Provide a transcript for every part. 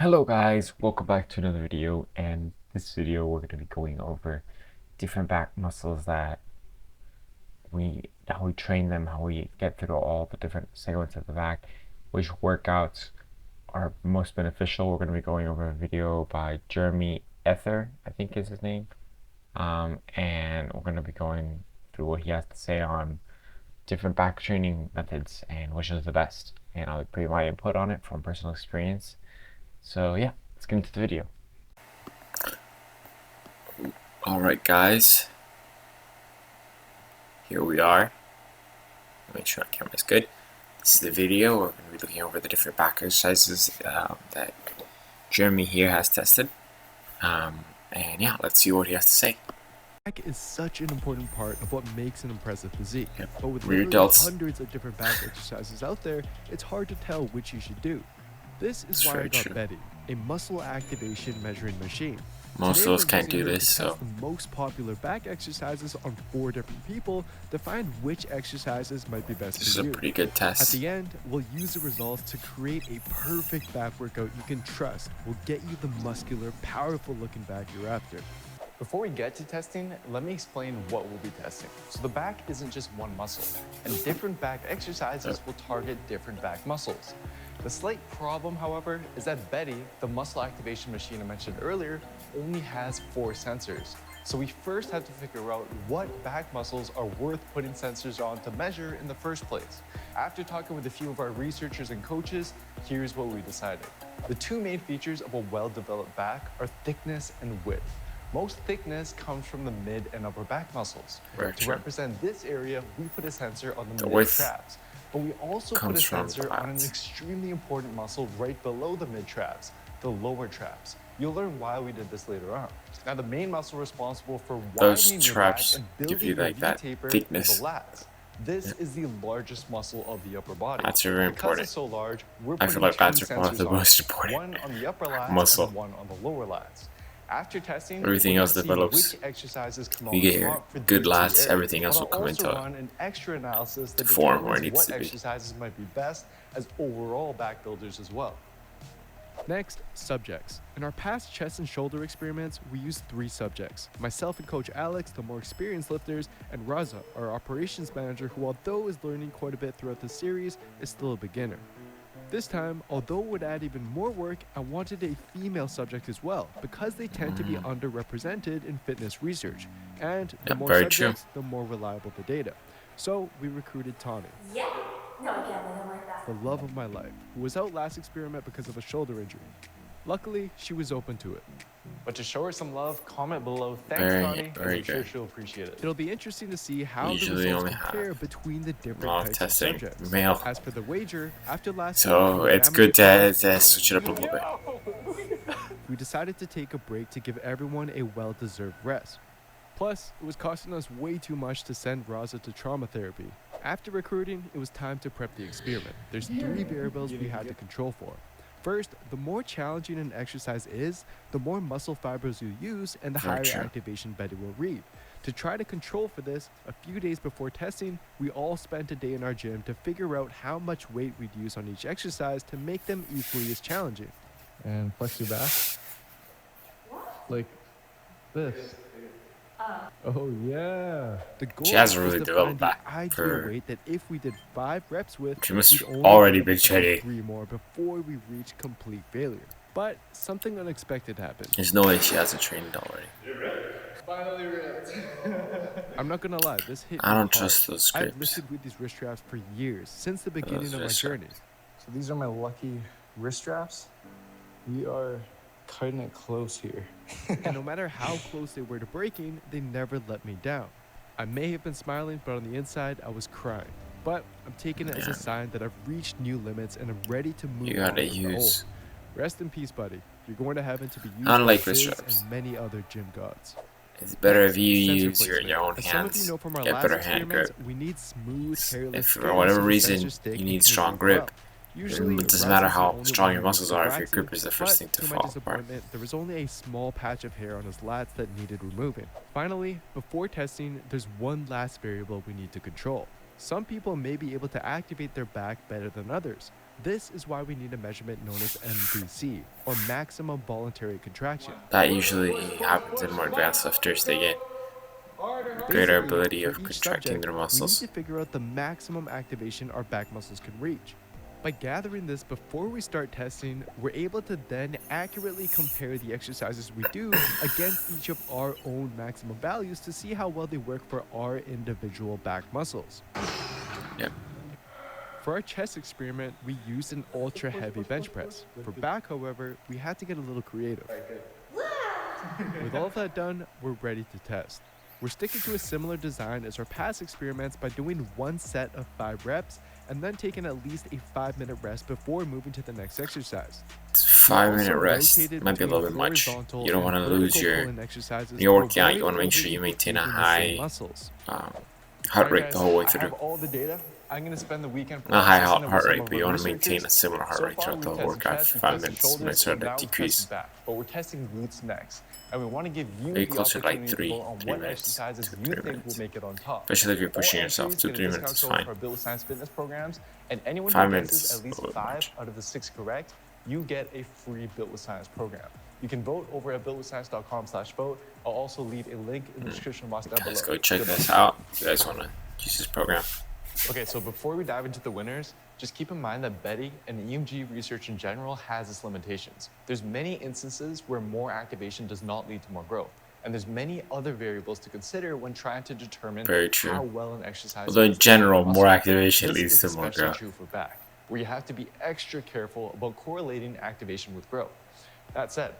Hello guys, welcome back to another video. And this video we're going to be going over different back muscles how we train them, how we get through all the different segments of the back, which workouts are most beneficial. We're going to be going over a video by Jeremy Ether, I think is his name, and we're going to be going through what he has to say on different back training methods and which is the best, and I'll put my input on it from personal experience. So yeah, let's get into the video. Alright guys, here we are. Make sure our camera is good. This is the video. We're going to be looking over the different back exercises that Jeremy here has tested. And yeah, let's see what he has to say. Back is such an important part of what makes an impressive physique. Yep. But with We're literally adults. hundreds of different back exercises out there, it's hard to tell which you should do. This is why I got true. Betty, a muscle activation measuring machine. Most of us can't do this, so the most popular back exercises on 4 different people to find which exercises might be best this is for a you. pretty good At test. the end, we'll use the results to create a perfect back workout you can trust will get you the muscular, powerful looking back you're after. Before we get to testing, let me explain what we'll be testing. So the back isn't just one muscle, and different back exercises will target different back muscles. The slight problem, however, is that Betty, the muscle activation machine I mentioned earlier, only has 4 sensors. So we first have to figure out what back muscles are worth putting sensors on to measure in the first place. After talking with a few of our researchers and coaches, here's what we decided. The 2 main features of a well-developed back are thickness and width. Most thickness comes from the mid and upper back muscles. To represent this area, we put a sensor on the mid traps. But we also put a sensor on an extremely important muscle right below the mid traps, the lower traps. You'll learn why we did this later on. Now, the main muscle responsible for widening your back and building your V-taper is the lats. This is the largest muscle of the upper body. That's very important. Because it's so large, we're I putting feel like 2 that's one of the sensors most on it, important one on the upper lats muscle. and one on the lower lats. After testing, Everything else develops. You get your good lats, everything else will come into an extra analysis that form where it determines needs what to be. exercises might be best as overall back builders as well. Next, subjects. In our past chest and shoulder experiments, we used 3 subjects. Myself and Coach Alex, the more experienced lifters, and Raza, our operations manager, who although is learning quite a bit throughout the series, is still a beginner. This time, although it would add even more work, I wanted a female subject as well, because they tend to be underrepresented in fitness research. And the more subjects, the more reliable the data. So we recruited Tawny. Yeah. No, again, I don't like that. The love of my life, who was out last experiment because of a shoulder injury. Luckily, she was open to it. But to show her some love, comment below. Thanks, Tawny. I'm sure she'll appreciate it. It'll be interesting to see how the results compare between the different types of subjects. Male. As for the wager, after last so it's good to switch it up a little bit. We decided to take a break to give everyone a well-deserved rest. Plus, it was costing us way too much to send Raza to trauma therapy. After recruiting, it was time to prep the experiment. There's 3 variables we had to control for. First, the more challenging an exercise is, the more muscle fibers you use and the higher activation Betty will read. To try to control for this, a few days before testing, we all spent a day in our gym to figure out how much weight we'd use on each exercise to make them equally as challenging. And flex your back. Like this. Oh yeah. The goal She has a was really to developed find the back ideal for- weight that if we did 5 reps with, She must we'd only already have been to do training. 3 more before we reach complete failure. But something unexpected happened. There's no way she hasn't trained already. Finally ripped. I'm not gonna lie, this hit I me don't hard. trust those I've scripts. lifted with these wrist straps for years, since the beginning of my wrist journey. So these are my lucky wrist straps. We are cutting it close here. And no matter how close they were to breaking, they never let me down. I may have been smiling, but on the inside, I was crying. But I'm taking it as a sign that I've reached new limits and I'm ready to move You on gotta with the use. old. Rest in peace, buddy. You're going to heaven to be used Unlike by wrist Sis straps. and many other gym gods. It's better if you Sensor use placement. your own As some of hands. you know from our Get last better hand experiments, grip. we need smooth, hairless If skin for whatever so the reason sensors stay you need continuously strong well. grip, Usually, it doesn't Raz matter is the how only strong one your who muscles uses are if your trakcing, grip is the first but thing to to my fall apart. disappointment, there was only a small patch of hair on his lats that needed removing. Finally, before testing, there's one last variable we need to control. Some people may be able to activate their back better than others. This is why we need a measurement known as MVC, or maximum voluntary contraction. That usually happens in more advanced lifters. They get greater ability of For each contracting subject, their we need muscles. to figure out the maximum activation our back muscles can reach. By gathering this before we start testing, we're able to then accurately compare the exercises we do against each of our own maximum values to see how well they work for our individual back muscles. Yep. For our chest experiment, we used an ultra heavy bench press. For back, however, we had to get a little creative. With all of that done, we're ready to test. We're sticking to a similar design as our past experiments by doing one set of 5 reps and then taking at least a 5-minute rest before moving to the next exercise. 5-minute rest might be a little bit much. You don't want to lose your. When you're working out, you want to make sure you maintain a high heart rate the whole way I have through. all the data. I'm going to spend the weekend Not high processing heart it with rate, some but of you our want to maintain researchers. a similar heart So rate far, throughout the we've whole tested workout. chest, For we've 5 tested minutes, shoulders, might start and to now we've decrease. tested back. But we're testing glutes next. And we want to give you Maybe the closer to like opportunity to 3 vote on what minutes, exercises 2 you 3 think minutes. will make it on top. Especially if you're All pushing yourself, entries 2 get a 3 minutes discount is code fine. for our Build Science fitness programs, and anyone 5 who minutes guesses is at a least little 5 much. out of the 6 correct, you get a free Built with Science program. You can vote over at builtwithscience.com/vote. I'll also leave a link in the description box down below. Let's go check Good luck. this out. If you guys want to use this program. Okay, so before we dive into the winners, just keep in mind that Betty and EMG research in general has its limitations. There's many instances where more activation does not lead to more growth. And there's many other variables to consider when trying to determine Very true. how well an exercise Although in builds the muscle. general, more activation This leads is to more especially growth. true for back, where you have to be extra careful about correlating activation with growth. That said,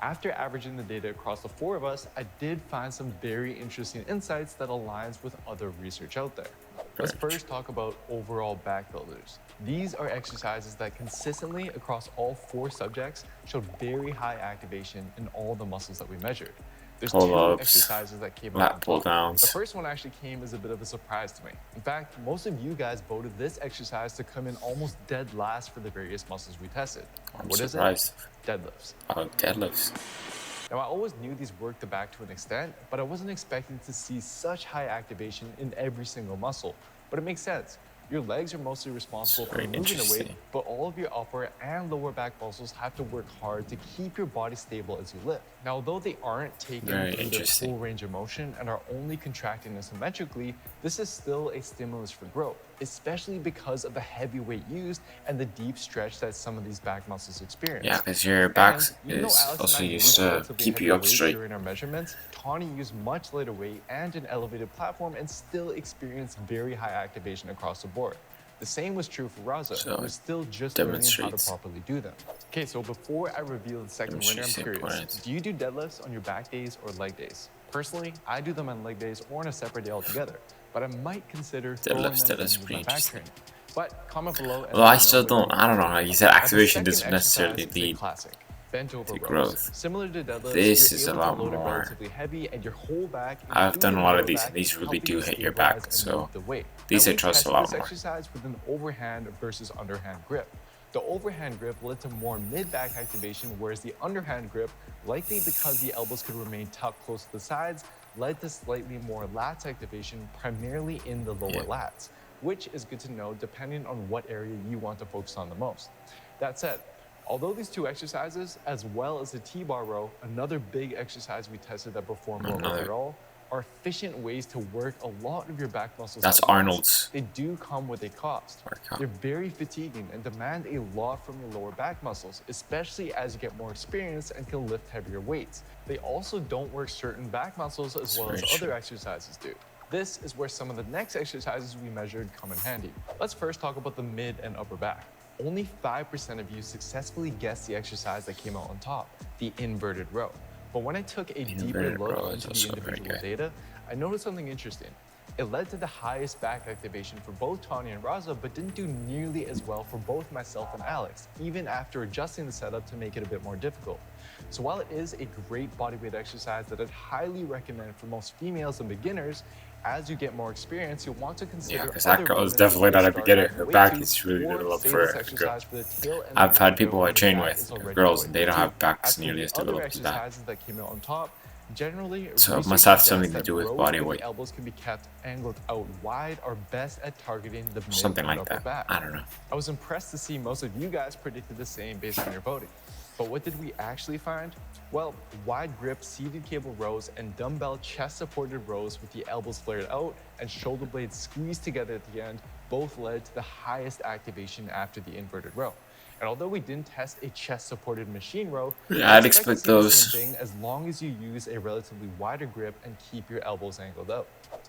after averaging the data across the 4 of us, I did find some very interesting insights that aligns with other research out there. Let's first talk about overall back builders. These are exercises that consistently across all 4 subjects showed very high activation in all the muscles that we measured. There's 2 Pull-ups, exercises that came lat out on pull top. downs. The first one actually came as a bit of a surprise to me. In fact, most of you guys voted this exercise to come in almost dead last for the various muscles we tested. I'm What is it? surprised. Deadlifts. Oh, deadlifts. Now, I always knew these worked the back to an extent, but I wasn't expecting to see such high activation in every single muscle. But it makes sense. Your legs are mostly responsible for Very moving the weight, interesting. but all of your upper and lower back muscles have to work hard to keep your body stable as you lift. Now, although they aren't taking Very through the interesting. full range of motion and are only contracting asymmetrically, this is still a stimulus for growth, especially because of the heavy weight used and the deep stretch that some of these back muscles experience. Yeah, because your back And even though is Alex and also I used to relatively keep heavy you up weights straight. during our measurements, Tawny used much lighter weight and an elevated platform and still experienced very high activation across the board. The same was true for Raza, So who was still just learning how to demonstrates. properly do them. Okay, so before I reveal the second winner, I'm Demonstrates the curious, importance. do you do deadlifts on your back days or leg days? Personally, I do them on leg days or on a separate day altogether, but I might consider throwing them Deadlifts, in that's with pretty my back interesting. training. But comment below. and Well, let I me know still what you don't. I don't know. Like you said, Now, the activation second doesn't necessarily exercise is a lead classic. Bent over to rows. growth. Similar to deadlifts, This you're is a able lot to load it more. relatively heavy, and your whole back. I've done a including lot your of these, lower and these back, really help do you hit your stabilize back. and So move the weight. these Now, I we trust a tested lot this more. exercise with an overhand versus underhand grip. The overhand grip led to more mid-back activation, whereas the underhand grip, likely because the elbows could remain tucked close to the sides, led to slightly more lats activation, primarily in the lower lats, which is good to know depending on what area you want to focus on the most. That said, although these 2 exercises, as well as the T-bar row, another big exercise we tested that performed well Another. overall, are efficient ways to work a lot of your back muscles. That's at once. Arnold's They do come with a cost. workout. They're very fatiguing and demand a lot from your lower back muscles, especially as you get more experience and can lift heavier weights. They also don't work certain back muscles as well as very other true. exercises do. This is where some of the next exercises we measured come in handy. Let's first talk about the mid and upper back. Only 5% of you successfully guessed the exercise that came out on top, the inverted row. But when I took a deeper Inverted look row is into the also very individual good. data, I noticed something interesting. It led to the highest back activation for both Tanya and Raza, but didn't do nearly as well for both myself and Alex, even after adjusting the setup to make it a bit more difficult. So while it is a great bodyweight exercise that I'd highly recommend for most females and beginners, as you get more experience, you'll want to consider. Yeah, because that other girl is movements definitely that not a start beginner. at Her weight back two, is really or developed save for this a girl. exercise for the tail end of I've the had video people I when your train back with, is already girls, going they don't deep. have backs As for nearly the as other developed as that. exercises that came out on top, Generally, So it research must have suggests something to that do with rows body where weight. the elbows can be kept angled out wide are best at targeting the mid Something and like upper that. back. I don't know. I was impressed to see most of you guys predicted the same based on your voting. But what did we actually find? Well, wide grip seated cable rows and dumbbell chest supported rows with the elbows flared out and shoulder blades squeezed together at the end both led to the highest activation after the inverted row. And although we didn't test a chest supported machine row, Yeah, I I'd expect to expect see the same those. thing as long as you use a relatively wider grip and keep your elbows angled out.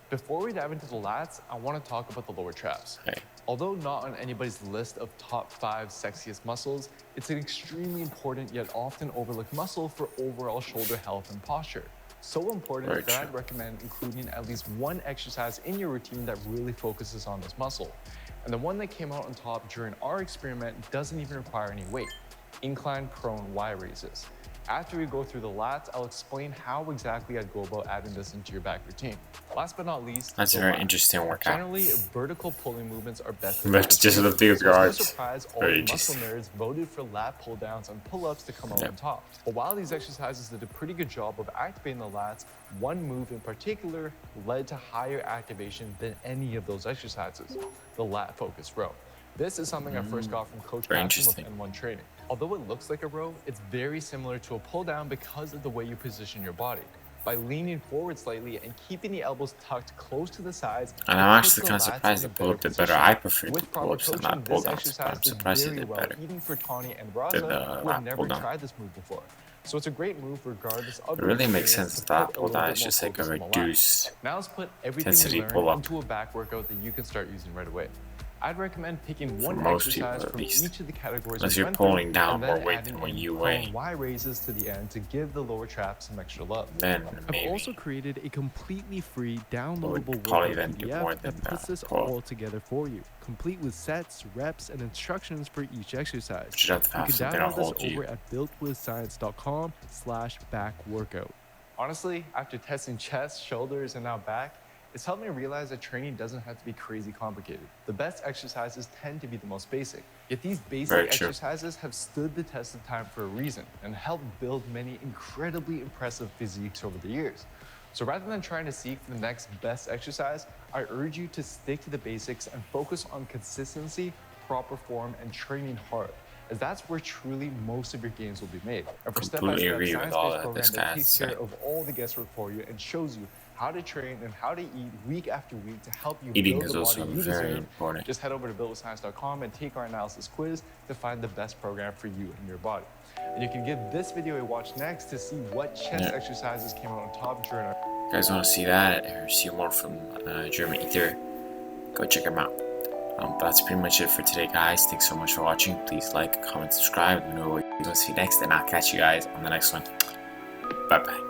Before we dive into the lats, I want to talk about the lower traps. Okay. Although not on anybody's list of top 5 sexiest muscles, it's an extremely important yet often overlooked muscle for overall shoulder health and posture. So important Very that true. I'd recommend including at least one exercise in your routine that really focuses on this muscle. And the one that came out on top during our experiment doesn't even require any weight: incline prone Y raises. After we go through the lats, I'll explain how exactly I'd go about adding this into your back routine. Last but not least, That's a the very lats. interesting workout. Generally, vertical pulling movements are best at But this just weight. lifting up So your it's no arms. surprise all Very the muscle interesting. nerds voted for lat pull downs and pull-ups to come out Yep. on top. But while these exercises did a pretty good job of activating the lats, one move in particular led to higher activation than any of those exercises: the lat focus row. This is something I first got from Coach Very Casson with interesting. N1 training. Although it looks like a row, it's very similar to a pull down because of the way you position your body. By leaning forward slightly and keeping the elbows tucked close to the sides, And it I'm puts actually the kind of lats surprised in the a pull-up better did better. position. I prefer the With proper pull-ups than coaching, that this pull-downs, but exercise I'm did surprised it very did well, better. even for Tawny and The Raza, who lat had never pull-down. tried this move before. So it's a great move regardless of It your really makes experience sense to that put a pull little down bit is more just like a focus on the lats. reduced Now let's put everything we intensity learned pull-up. into a back workout that you can start using right away. I'd recommend picking one most people, exercise at from least. each of the categories Unless we you're went through, pulling down and more then weight adding than what in you prone weigh. Y raises to the end to give the lower traps some extra love. Then I've maybe. also created a completely free downloadable would probably workout then do more PDF than that puts this pull-up. all together for you, complete with sets, reps, and instructions for each exercise. Should have to You have can something to download hold this you. over at builtwithscience.com/backworkout. Honestly, after testing chest, shoulders, and now back, it's helped me realize that training doesn't have to be crazy complicated. The best exercises tend to be the most basic. Yet these basic Very true. exercises have stood the test of time for a reason and helped build many incredibly impressive physiques over the years. So rather than trying to seek the next best exercise, I urge you to stick to the basics and focus on consistency, proper form, and training hard, as that's where truly most of your gains will be made. And for Completely step-by-step agree with all science-based that program this that guy has takes to care say. of all the guesswork for you and shows you how to train and how to eat week after week to help you Eating build is the also body you very deserve. important. Just head over to builtwithscience.com and take our analysis quiz to find the best program for you and your body. And you can give this video a watch next to see what chest Yeah. exercises came out on top during our You guys want to see that or see more from German Ether, go check them out. But that's pretty much it for today, guys. Thanks so much for watching. Please like, comment, subscribe. Let me know what you want to see next, and I'll catch you guys on the next one. Bye bye.